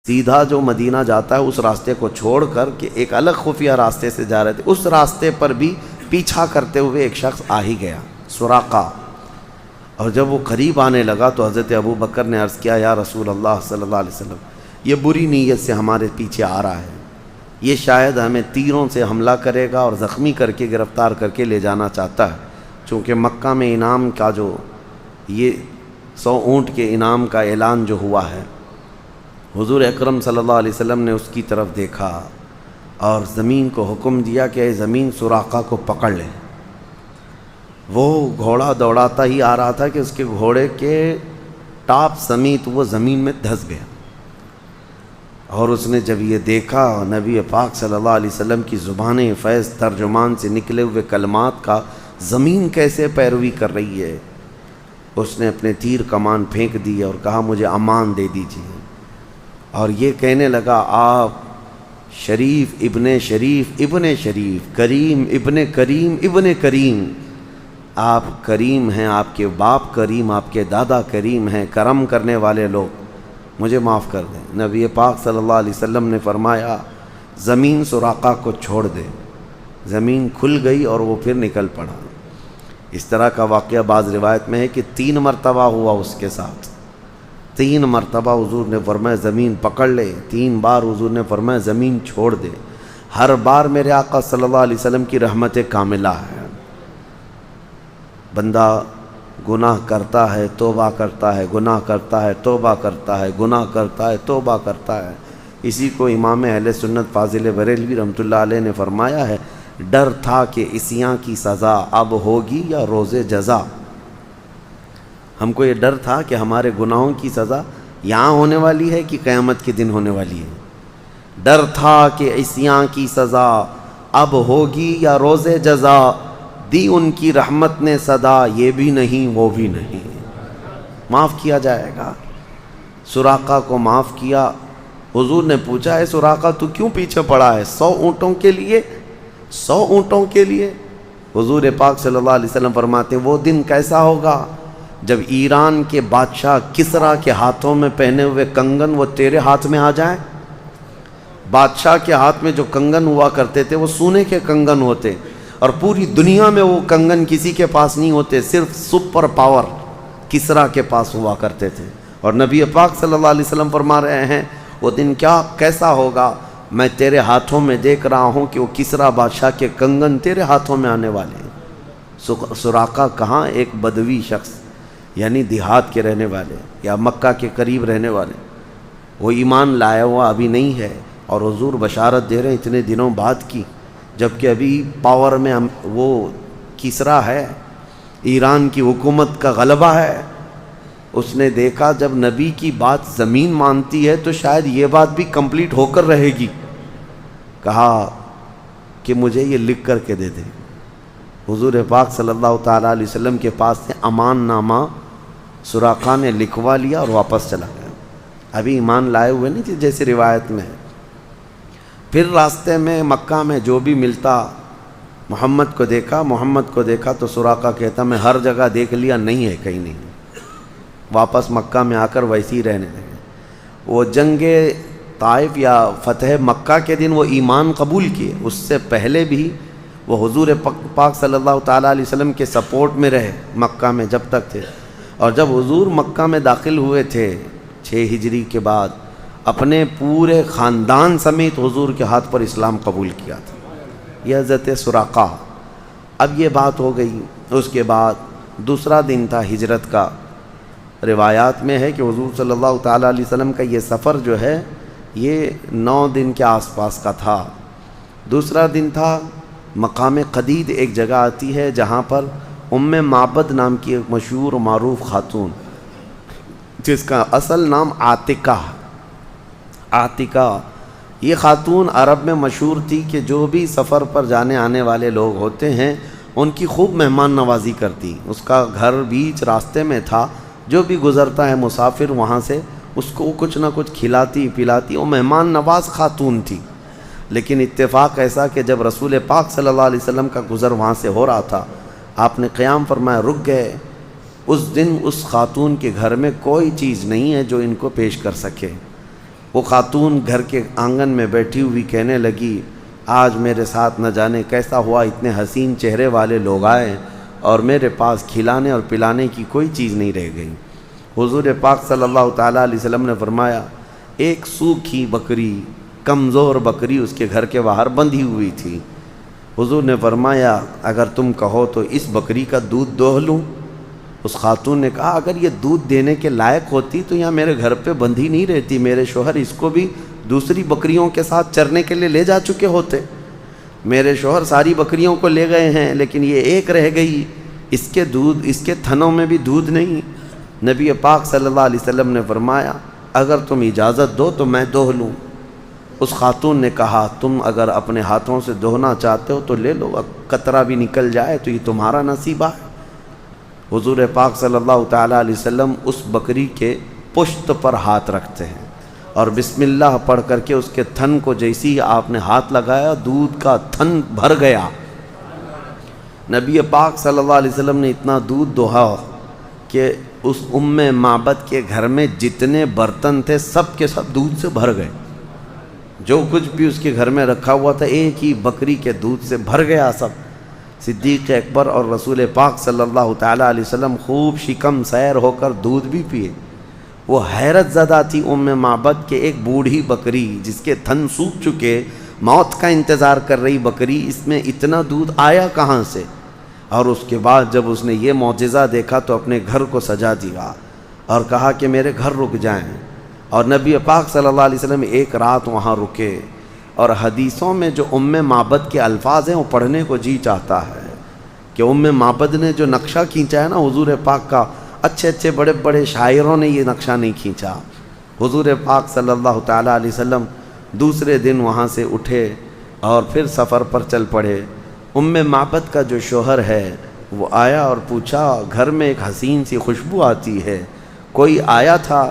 سیدھا جو مدینہ جاتا ہے اس راستے کو چھوڑ کر کہ ایک الگ خفیہ راستے سے جا رہے تھے، اس راستے پر بھی پیچھا کرتے ہوئے ایک شخص آ ہی گیا، سراقہ۔ اور جب وہ قریب آنے لگا تو حضرت ابو بکر نے عرض کیا، یا رسول اللہ صلی اللہ علیہ وسلم، یہ بری نیت سے ہمارے پیچھے آ رہا ہے، یہ شاید ہمیں تیروں سے حملہ کرے گا اور زخمی کر کے گرفتار کر کے لے جانا چاہتا ہے، چونکہ مکہ میں انعام کا جو یہ 100 اونٹ کے انعام کا اعلان جو ہوا ہے، حضور اکرم صلی اللہ علیہ وسلم نے اس کی طرف دیکھا اور زمین کو حکم دیا کہ اے زمین سراقہ کو پکڑ لے۔ وہ گھوڑا دوڑاتا ہی آ رہا تھا کہ اس کے گھوڑے کے ٹاپ سمیت وہ زمین میں دھس گیا، اور اس نے جب یہ دیکھا نبی پاک صلی اللہ علیہ وسلم کی زبان فیض ترجمان سے نکلے ہوئے کلمات کا زمین کیسے پیروی کر رہی ہے، اس نے اپنے تیر کمان پھینک دی اور کہا مجھے امان دے دیجیے، اور یہ کہنے لگا آپ شریف ابن شریف ابن شریف، کریم ابن کریم ابن کریم، آپ کریم ہیں، آپ کے باپ کریم، آپ کے دادا کریم ہیں، کرم کرنے والے لوگ، مجھے معاف کر دیں۔ نبی پاک صلی اللہ علیہ وسلم نے فرمایا زمین سراقہ کو چھوڑ دے، زمین کھل گئی اور وہ پھر نکل پڑا۔ اس طرح کا واقعہ بعض روایت میں ہے کہ 3 مرتبہ ہوا اس کے ساتھ، 3 مرتبہ حضور نے فرمایا زمین پکڑ لے، 3 بار حضور نے فرمایا زمین چھوڑ دے۔ ہر بار میرے آقا صلی اللہ علیہ وسلم کی رحمت کاملہ ہے۔ بندہ گناہ کرتا ہے توبہ کرتا ہے، گناہ کرتا ہے توبہ کرتا ہے، گناہ کرتا ہے توبہ کرتا ہے۔ اسی کو امام اہل سنت فاضل بریلوی رحمۃ اللہ علیہ نے فرمایا ہے، ڈر تھا کہ عصیاں کی سزا اب ہوگی یا روز جزا۔ ہم کو یہ ڈر تھا کہ ہمارے گناہوں کی سزا یہاں ہونے والی ہے کہ قیامت کے دن ہونے والی ہے۔ ڈر تھا کہ عصیاں کی سزا اب ہوگی یا روز جزا، دی ان کی رحمت نے صدا، یہ بھی نہیں وہ بھی نہیں، معاف کیا جائے گا۔ سراقہ کو معاف کیا۔ حضور نے پوچھا ہے سراقہ تو کیوں پیچھے پڑا ہے؟ 100 اونٹوں کے لیے، 100 اونٹوں کے لیے؟ حضور پاک صلی اللہ علیہ وسلم فرماتے وہ دن کیسا ہوگا جب ایران کے بادشاہ کسریٰ کے ہاتھوں میں پہنے ہوئے کنگن وہ تیرے ہاتھ میں آ جائیں۔ بادشاہ کے ہاتھ میں جو کنگن ہوا کرتے تھے وہ سونے کے کنگن ہوتے، اور پوری دنیا میں وہ کنگن کسی کے پاس نہیں ہوتے، صرف سپر پاور کسریٰ کے پاس ہوا کرتے تھے۔ اور نبی پاک صلی اللہ علیہ وسلم فرما رہے ہیں وہ دن کیسا ہوگا، میں تیرے ہاتھوں میں دیکھ رہا ہوں کہ وہ کسریٰ بادشاہ کے کنگن تیرے ہاتھوں میں آنے والے ہیں۔ سراقہ کہاں، ایک بدوی شخص، یعنی دیہات کے رہنے والے یا مکہ کے قریب رہنے والے، وہ ایمان لایا ہوا ابھی نہیں ہے، اور حضور بشارت دے رہے ہیں اتنے دنوں بعد کی، جبکہ ابھی پاور میں وہ کسریٰ ہے، ایران کی حکومت کا غلبہ ہے۔ اس نے دیکھا جب نبی کی بات زمین مانتی ہے تو شاید یہ بات بھی کمپلیٹ ہو کر رہے گی، کہا کہ مجھے یہ لکھ کر کے دے دے۔ حضور پاک صلی اللہ تعالیٰ علیہ وسلم کے پاس سے امان نامہ سراقہ نے لکھوا لیا اور واپس چلا گیا، ابھی ایمان لائے ہوئے نہیں تھے جیسے روایت میں ہے۔ پھر راستے میں مکہ میں جو بھی ملتا محمد کو دیکھا تو سراقہ کہتا میں ہر جگہ دیکھ لیا، نہیں ہے کہیں نہیں، واپس مکہ میں آ کر ویسے ہی رہنے لگے۔ وہ جنگ طائف یا فتح مکہ کے دن وہ ایمان قبول کیے، اس سے پہلے بھی وہ حضور پاک صلی اللہ تعالیٰ علیہ وسلم کے سپورٹ میں رہے مکہ میں جب تک تھے، اور جب حضور مکہ میں داخل ہوئے تھے 6 ہجری کے بعد، اپنے پورے خاندان سمیت حضور کے ہاتھ پر اسلام قبول کیا تھا۔ یہ حضرت سراقہ۔ اب یہ بات ہو گئی، اس کے بعد دوسرا دن تھا ہجرت کا۔ روایات میں ہے کہ حضور صلی اللہ تعالیٰ علیہ وسلم کا یہ سفر جو ہے یہ 9 دن کے آس پاس کا تھا۔ دوسرا دن تھا مقام قدید، ایک جگہ آتی ہے جہاں پر ام معبد نام کی ایک مشہور و معروف خاتون، جس کا اصل نام عاتقہ، یہ خاتون عرب میں مشہور تھی کہ جو بھی سفر پر جانے آنے والے لوگ ہوتے ہیں ان کی خوب مہمان نوازی کرتی۔ اس کا گھر بیچ راستے میں تھا، جو بھی گزرتا ہے مسافر وہاں سے اس کو کچھ نہ کچھ کھلاتی پلاتی، وہ مہمان نواز خاتون تھی۔ لیکن اتفاق ایسا کہ جب رسول پاک صلی اللہ علیہ وسلم کا گزر وہاں سے ہو رہا تھا، آپ نے قیام فرمایا، رک گئے۔ اس دن اس خاتون کے گھر میں کوئی چیز نہیں ہے جو ان کو پیش کر سکے۔ وہ خاتون گھر کے آنگن میں بیٹھی ہوئی کہنے لگی آج میرے ساتھ نہ جانے کیسا ہوا، اتنے حسین چہرے والے لوگ آئے اور میرے پاس کھلانے اور پلانے کی کوئی چیز نہیں رہ گئی۔ حضور پاک صلی اللہ تعالیٰ علیہ وسلم نے فرمایا ایک سوکھی بکری، کمزور بکری اس کے گھر کے باہر بندھی ہوئی تھی۔ حضور نے فرمایا اگر تم کہو تو اس بکری کا دودھ دوہ لوں۔ اس خاتون نے کہا اگر یہ دودھ دینے کے لائق ہوتی تو یہاں میرے گھر پہ بندھی نہیں رہتی، میرے شوہر اس کو بھی دوسری بکریوں کے ساتھ چرنے کے لیے لے جا چکے ہوتے۔ میرے شوہر ساری بکریوں کو لے گئے ہیں لیکن یہ ایک رہ گئی، اس کے دودھ، اس کے تھنوں میں بھی دودھ نہیں۔ نبی پاک صلی اللہ علیہ وسلم نے فرمایا اگر تم اجازت دو تو میں دوہ لوں۔ اس خاتون نے کہا تم اگر اپنے ہاتھوں سے دوہنا چاہتے ہو تو لے لو، قطرہ بھی نکل جائے تو یہ تمہارا نصیبہ ہے۔ حضور پاک صلی اللہ تعالیٰ علیہ وسلم اس بکری کے پشت پر ہاتھ رکھتے ہیں اور بسم اللہ پڑھ کر کے اس کے تھن کو جیسی آپ نے ہاتھ لگایا دودھ کا تھن بھر گیا۔ نبی پاک صلی اللہ علیہ وسلم نے اتنا دودھ دوہا کہ اس معبد کے گھر میں جتنے برتن تھے سب کے سب دودھ سے بھر گئے، جو کچھ بھی اس کے گھر میں رکھا ہوا تھا ایک ہی بکری کے دودھ سے بھر گیا سب۔ صدیق اکبر اور رسول پاک صلی اللہ تعالیٰ علیہ وسلم خوب شکم سیر ہو کر دودھ بھی پیے۔ وہ حیرت زدہ تھی معبد کے ایک بوڑھی بکری جس کے تھن سوکھ چکے، موت کا انتظار کر رہی بکری، اس میں اتنا دودھ آیا کہاں سے؟ اور اس کے بعد جب اس نے یہ معجزہ دیکھا تو اپنے گھر کو سجا دیا اور کہا کہ میرے گھر رک جائیں، اور نبی پاک صلی اللہ علیہ وسلم ایک رات وہاں رکے۔ اور حدیثوں میں جو معبد کے الفاظ ہیں وہ پڑھنے کو جی چاہتا ہے کہ معبد نے جو نقشہ کھینچا ہے نا حضور پاک کا، اچھے اچھے بڑے بڑے شاعروں نے یہ نقشہ نہیں کھینچا۔ حضور پاک صلی اللہ تعالیٰ علیہ وسلم دوسرے دن وہاں سے اٹھے اور پھر سفر پر چل پڑے۔ معبد کا جو شوہر ہے وہ آیا اور پوچھا گھر میں ایک حسین سی خوشبو آتی ہے، کوئی آیا تھا؟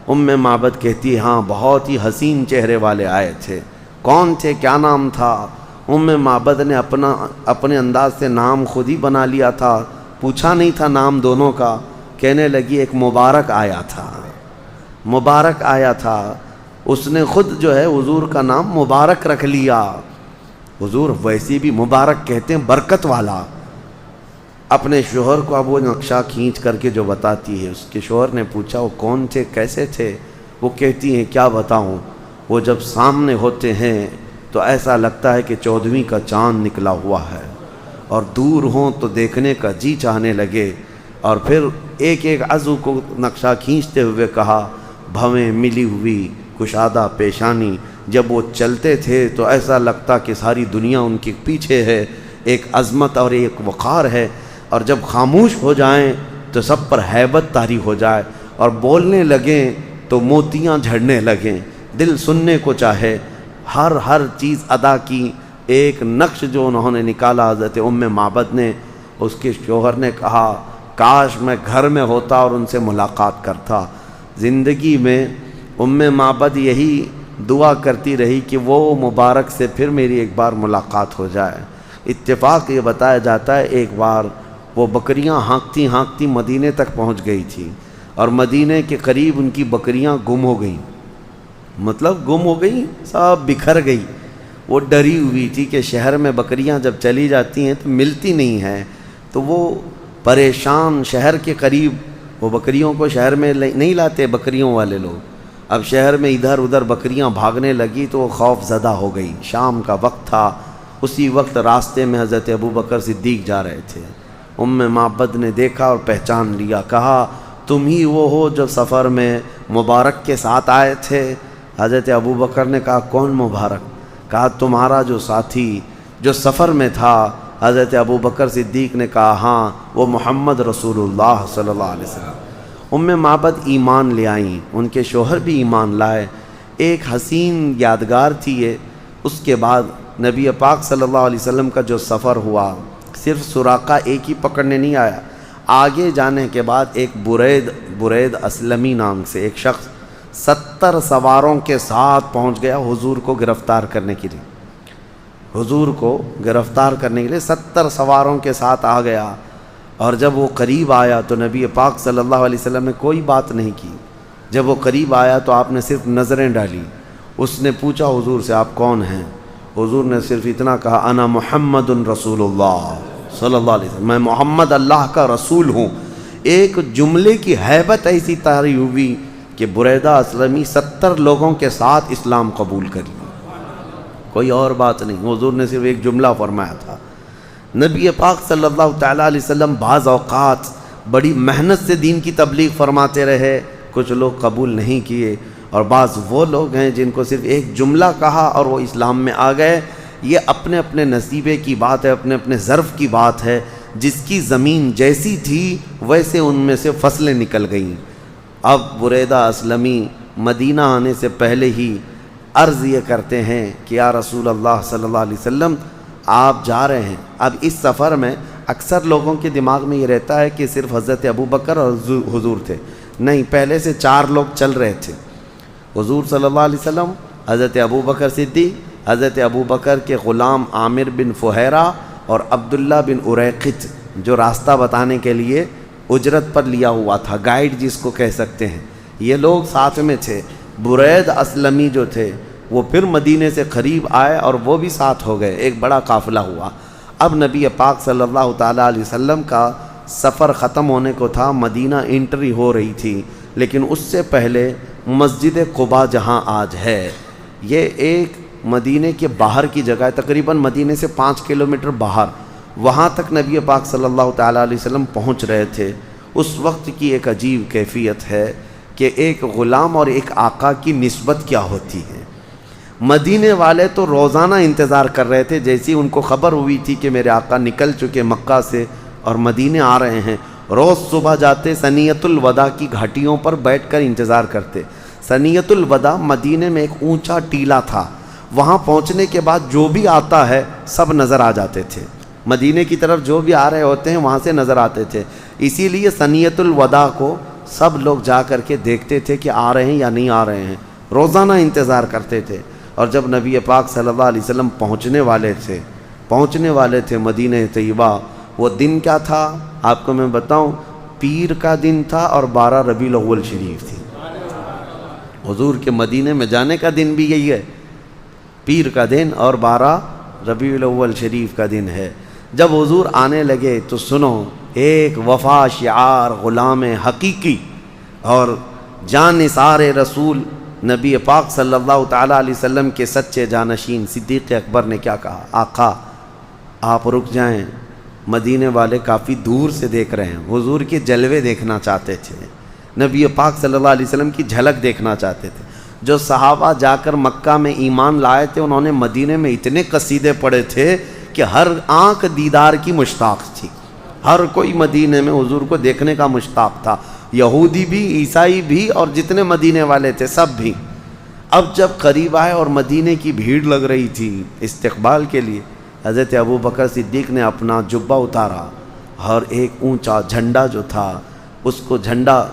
معبد کہتی ہاں بہت ہی حسین چہرے والے آئے تھے۔ کون تھے؟ کیا نام تھا؟ معبد نے اپنے انداز سے نام خود ہی بنا لیا تھا، پوچھا نہیں تھا نام دونوں کا۔ کہنے لگی ایک مبارک آیا تھا، مبارک آیا تھا، اس نے خود جو ہے حضور کا نام مبارک رکھ لیا۔ حضور ویسی بھی مبارک کہتے ہیں برکت والا۔ اپنے شوہر کو اب وہ نقشہ کھینچ کر کے جو بتاتی ہے، اس کے شوہر نے پوچھا وہ کون تھے، کیسے تھے؟ وہ کہتی ہیں کیا بتاؤں، وہ جب سامنے ہوتے ہیں تو ایسا لگتا ہے کہ 14ویں کا چاند نکلا ہوا ہے، اور دور ہوں تو دیکھنے کا جی چاہنے لگے۔ اور پھر ایک ایک عضو کو نقشہ کھینچتے ہوئے کہا بھویں ملی ہوئی کشادہ پیشانی، جب وہ چلتے تھے تو ایسا لگتا کہ ساری دنیا ان کے پیچھے ہے، ایک عظمت اور ایک وقار ہے، اور جب خاموش ہو جائیں تو سب پر ہیبت طاری ہو جائے، اور بولنے لگیں تو موتیاں جھڑنے لگیں، دل سننے کو چاہے۔ ہر چیز ادا کی، ایک نقش جو انہوں نے نکالا حضرت معبد نے۔ اس کے شوہر نے کہا کاش میں گھر میں ہوتا اور ان سے ملاقات کرتا۔ زندگی میں معبد یہی دعا کرتی رہی کہ وہ مبارک سے پھر میری ایک بار ملاقات ہو جائے۔ اتفاق یہ بتایا جاتا ہے ایک بار وہ بکریاں ہانکتی ہانکتی مدینے تک پہنچ گئی تھی، اور مدینے کے قریب ان کی بکریاں گم ہو گئیں، مطلب گم ہو گئی، سب بکھر گئی۔ وہ ڈری ہوئی تھی کہ شہر میں بکریاں جب چلی جاتی ہیں تو ملتی نہیں ہیں، تو وہ پریشان، شہر کے قریب وہ بکریوں کو شہر میں نہیں لاتے بکریوں والے لوگ، اب شہر میں ادھر ادھر بکریاں بھاگنے لگی تو وہ خوف زدہ ہو گئی۔ شام کا وقت تھا، اسی وقت راستے میں حضرت ابوبکر صدیق جا رہے تھے۔ معبد نے دیکھا اور پہچان لیا، کہا تم ہی وہ ہو جو سفر میں مبارک کے ساتھ آئے تھے؟ حضرت ابوبکر نے کہا کون مبارک؟ کہا تمہارا جو ساتھی جو سفر میں تھا۔ حضرت ابوبکر صدیق نے کہا ہاں وہ محمد رسول اللہ صلی اللہ علیہ وسلم۔ معبد ایمان لے آئیں، ان کے شوہر بھی ایمان لائے، ایک حسین یادگار تھی یہ۔ اس کے بعد نبی پاک صلی اللہ علیہ وسلم کا جو سفر ہوا، صرف سراقہ ایک ہی پکڑنے نہیں آیا، آگے جانے کے بعد ایک برید اسلمی نام سے ایک شخص 70 سواروں کے ساتھ پہنچ گیا حضور کو گرفتار کرنے کے لیے۔ حضور کو گرفتار کرنے کے لیے 70 سواروں کے ساتھ آ گیا، اور جب وہ قریب آیا تو نبی پاک صلی اللہ علیہ وسلم نے کوئی بات نہیں کی۔ جب وہ قریب آیا تو آپ نے صرف نظریں ڈالی. اس نے پوچھا حضور سے آپ کون ہیں؟ حضور نے صرف اتنا کہا انا محمد رسول اللہ صلی اللہ علیہ وسلم، میں محمد اللہ کا رسول ہوں. ایک جملے کی ہیبت ایسی طاری ہوئی کہ بریدہ اسلمی 70 لوگوں کے ساتھ اسلام قبول کر لیا. کوئی اور بات نہیں، حضور نے صرف ایک جملہ فرمایا تھا. نبی پاک صلی اللہ تعالیٰ علیہ وسلم بعض اوقات بڑی محنت سے دین کی تبلیغ فرماتے رہے، کچھ لوگ قبول نہیں کیے، اور بعض وہ لوگ ہیں جن کو صرف ایک جملہ کہا اور وہ اسلام میں آ گئے. یہ اپنے اپنے نصیبے کی بات ہے، اپنے اپنے ظرف کی بات ہے. جس کی زمین جیسی تھی ویسے ان میں سے فصلیں نکل گئیں. اب بریدہ اسلمی مدینہ آنے سے پہلے ہی عرض یہ کرتے ہیں کہ یا رسول اللہ صلی اللہ علیہ وسلم آپ جا رہے ہیں. اب اس سفر میں اکثر لوگوں کے دماغ میں یہ رہتا ہے کہ صرف حضرت ابوبکر اور حضور تھے. نہیں، پہلے سے 4 لوگ چل رہے تھے. حضور صلی اللہ علیہ وسلم، حضرت ابوبکر صدیق، حضرت ابوبکر کے غلام عامر بن فہیرہ اور عبداللہ بن اریقط جو راستہ بتانے کے لیے اجرت پر لیا ہوا تھا، گائیڈ جس کو کہہ سکتے ہیں، یہ لوگ ساتھ میں تھے. برید اسلمی جو تھے وہ پھر مدینے سے قریب آئے اور وہ بھی ساتھ ہو گئے، ایک بڑا قافلہ ہوا. اب نبی پاک صلی اللہ تعالیٰ علیہ وسلم کا سفر ختم ہونے کو تھا، مدینہ انٹری ہو رہی تھی. لیکن اس سے پہلے مسجد قباء جہاں آج ہے، یہ ایک مدینے کے باہر کی جگہ ہے، تقریباً مدینے سے 5 کلومیٹر باہر. وہاں تک نبی پاک صلی اللہ تعالیٰ علیہ وسلم پہنچ رہے تھے. اس وقت کی ایک عجیب کیفیت ہے کہ ایک غلام اور ایک آقا کی نسبت کیا ہوتی ہے. مدینے والے تو روزانہ انتظار کر رہے تھے، جیسی ان کو خبر ہوئی تھی کہ میرے آقا نکل چکے مکہ سے اور مدینے آ رہے ہیں، روز صبح جاتے ثنیۃ الوداع کی گھاٹیوں پر بیٹھ کر انتظار کرتے. ثنیۃ الوداع مدینے میں ایک اونچا ٹیلہ تھا، وہاں پہنچنے کے بعد جو بھی آتا ہے سب نظر آ جاتے تھے. مدینے کی طرف جو بھی آ رہے ہوتے ہیں وہاں سے نظر آتے تھے. اسی لیے ثنیۃ الوداع کو سب لوگ جا کر کے دیکھتے تھے کہ آ رہے ہیں یا نہیں آ رہے ہیں، روزانہ انتظار کرتے تھے. اور جب نبی پاک صلی اللہ علیہ وسلم پہنچنے والے تھے مدینہ طیبہ، وہ دن کیا تھا آپ کو میں بتاؤں، پیر کا دن تھا اور 12 ربیع الاول شریف تھی. حضور کے مدینے میں جانے کا دن بھی یہی ہے، پیر کا دن اور 12 ربیع الاول شریف کا دن ہے. جب حضور آنے لگے تو سنو، ایک وفا شعار غلام حقیقی اور جانثار رسول نبی پاک صلی اللہ تعالیٰ علیہ وسلم کے سچے جانشین صدیق اکبر نے کیا کہا، آقا آپ رک جائیں، مدینے والے کافی دور سے دیکھ رہے ہیں. حضور کے جلوے دیکھنا چاہتے تھے، نبی پاک صلی اللہ علیہ وسلم کی جھلک دیکھنا چاہتے تھے. جو صحابہ جا کر مکہ میں ایمان لائے تھے انہوں نے مدینے میں اتنے قصیدے پڑھے تھے کہ ہر آنکھ دیدار کی مشتاق تھی. ہر کوئی مدینے میں حضور کو دیکھنے کا مشتاق تھا، یہودی بھی، عیسائی بھی، اور جتنے مدینے والے تھے سب بھی. اب جب قریب آئے اور مدینے کی بھیڑ لگ رہی تھی استقبال کے لیے، حضرت ابوبکر صدیق نے اپنا جبہ اتارا اور ایک اونچا جھنڈا جو تھا اس کو، جھنڈا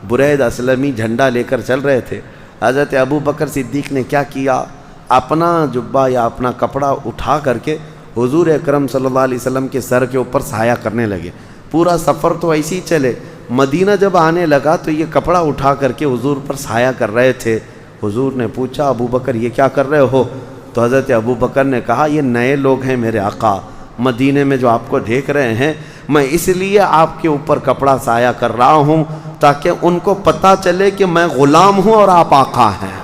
برید اسلمی جھنڈا لے کر چل رہے تھے. حضرت ابوبکر صدیق نے کیا کیا، اپنا جبہ یا اپنا کپڑا اٹھا کر کے حضور اکرم صلی اللہ علیہ وسلم کے سر کے اوپر سایہ کرنے لگے. پورا سفر تو ایسے ہی چلے، مدینہ جب آنے لگا تو یہ کپڑا اٹھا کر کے حضور پر سایہ کر رہے تھے. حضور نے پوچھا ابوبکر یہ کیا کر رہے ہو؟ تو حضرت ابوبکر نے کہا یہ نئے لوگ ہیں میرے آقا، مدینے میں جو آپ کو دیکھ رہے ہیں، میں اس لیے آپ کے اوپر کپڑا سایہ کر رہا ہوں تاکہ ان کو پتہ چلے کہ میں غلام ہوں اور آپ آقا ہیں.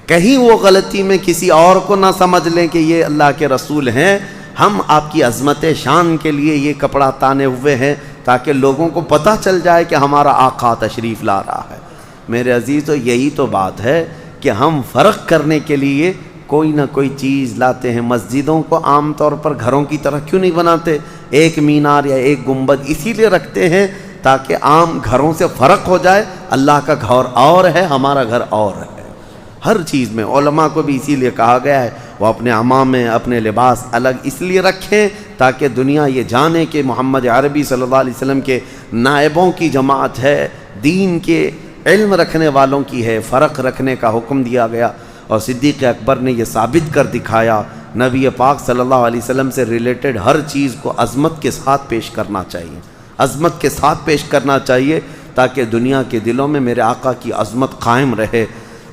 کہیں وہ غلطی میں کسی اور کو نہ سمجھ لیں کہ یہ اللہ کے رسول ہیں. ہم آپ کی عظمت شان کے لیے یہ کپڑا تانے ہوئے ہیں تاکہ لوگوں کو پتہ چل جائے کہ ہمارا آقا تشریف لا رہا ہے. میرے عزیزو، یہی تو بات ہے کہ ہم فرق کرنے کے لیے کوئی نہ کوئی چیز لاتے ہیں. مسجدوں کو عام طور پر گھروں کی طرح کیوں نہیں بناتے؟ ایک مینار یا ایک گنبد اسی لیے رکھتے ہیں تاکہ عام گھروں سے فرق ہو جائے. اللہ کا گھر اور ہے، ہمارا گھر اور ہے. ہر چیز میں علماء کو بھی اسی لیے کہا گیا ہے وہ اپنے عمامے، اپنے لباس الگ اس لیے رکھیں تاکہ دنیا یہ جانے کہ محمد عربی صلی اللہ علیہ وسلم کے نائبوں کی جماعت ہے، دین کے علم رکھنے والوں کی ہے. فرق رکھنے کا حکم دیا گیا اور صدیق اکبر نے یہ ثابت کر دکھایا. نبی پاک صلی اللہ علیہ وسلم سے ریلیٹڈ ہر چیز کو عظمت کے ساتھ پیش کرنا چاہیے، عظمت کے ساتھ پیش کرنا چاہیے. تاکہ دنیا کے دلوں میں میرے آقا کی عظمت قائم رہے۔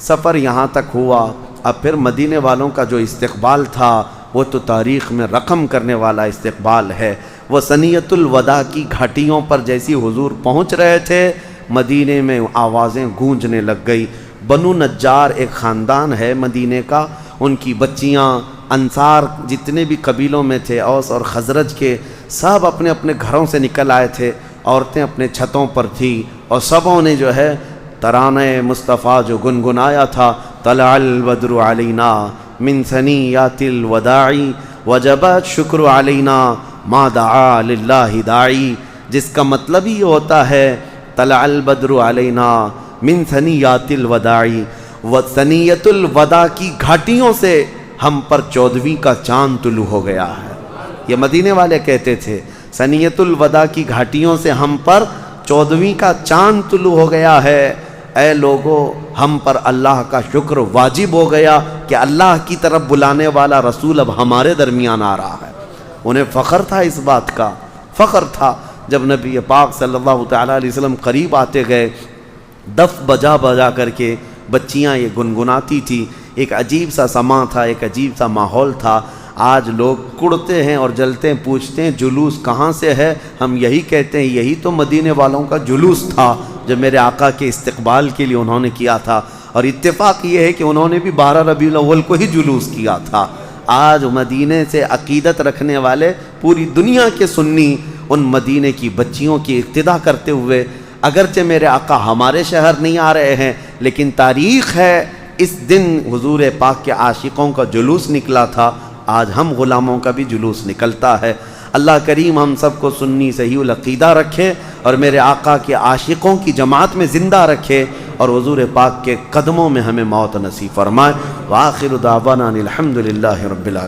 سفر یہاں تک ہوا، اب پھر مدینے والوں کا جو استقبال تھا وہ تو تاریخ میں رقم کرنے والا استقبال ہے۔ وہ ثنیۃ الوداع کی گھاٹیوں پر جیسی حضور پہنچ رہے تھے، مدینے میں آوازیں گونجنے لگ گئی۔ بنو نجار ایک خاندان ہے مدینے کا، ان کی بچیاں، انصار جتنے بھی قبیلوں میں تھے، اوس اور خزرج کے، سب اپنے اپنے گھروں سے نکل آئے تھے، عورتیں اپنے چھتوں پر تھیں، اور سبوں نے جو ہے ترانہ مصطفیٰ جو گنگنایا تھا، طلع البدر علینا من ثنیات الوداع وجب الشکر علینا ما دعا للہ داعی، جس کا مطلب ہی ہوتا ہے طلع البدر علینا من ثنیات الوداع، و ثنیۃ الوداع کی گھاٹیوں سے ہم پر 14ویں کا چاند طلوع ہو گیا ہے۔ یہ مدینے والے کہتے تھے ثنیۃ الوداع کی گھاٹیوں سے ہم پر 14ویں کا چاند طلوع ہو گیا ہے۔ اے لوگو، ہم پر اللہ کا شکر واجب ہو گیا کہ اللہ کی طرف بلانے والا رسول اب ہمارے درمیان آ رہا ہے۔ انہیں فخر تھا، اس بات کا فخر تھا۔ جب نبی پاک صلی اللہ تعالیٰ علیہ وسلم قریب آتے گئے، دف بجا بجا کر کے بچیاں یہ گنگناتی تھی، ایک عجیب سا سماں تھا، ایک عجیب سا ماحول تھا۔ آج لوگ کڑتے ہیں اور جلتے ہیں، پوچھتے ہیں جلوس کہاں سے ہے، ہم یہی کہتے ہیں یہی تو مدینے والوں کا جلوس تھا جو میرے آقا کے استقبال کے لیے انہوں نے کیا تھا۔ اور اتفاق یہ ہے کہ انہوں نے بھی 12 ربیع الاول کو ہی جلوس کیا تھا۔ آج مدینے سے عقیدت رکھنے والے پوری دنیا کے سنی ان مدینے کی بچیوں کی اقتدا کرتے ہوئے، اگرچہ میرے آقا ہمارے شہر نہیں آ رہے ہیں، لیکن تاریخ ہے اس دن حضور پاک کے عاشقوں کا جلوس نکلا تھا، آج ہم غلاموں کا بھی جلوس نکلتا ہے۔ اللہ کریم ہم سب کو سنی صحیح العقیدہ رکھے اور میرے آقا کے عاشقوں کی جماعت میں زندہ رکھے، اور حضور پاک کے قدموں میں ہمیں موت نصیب فرمائے۔ وآخر دعوانا الحمد للہ رب العالمین۔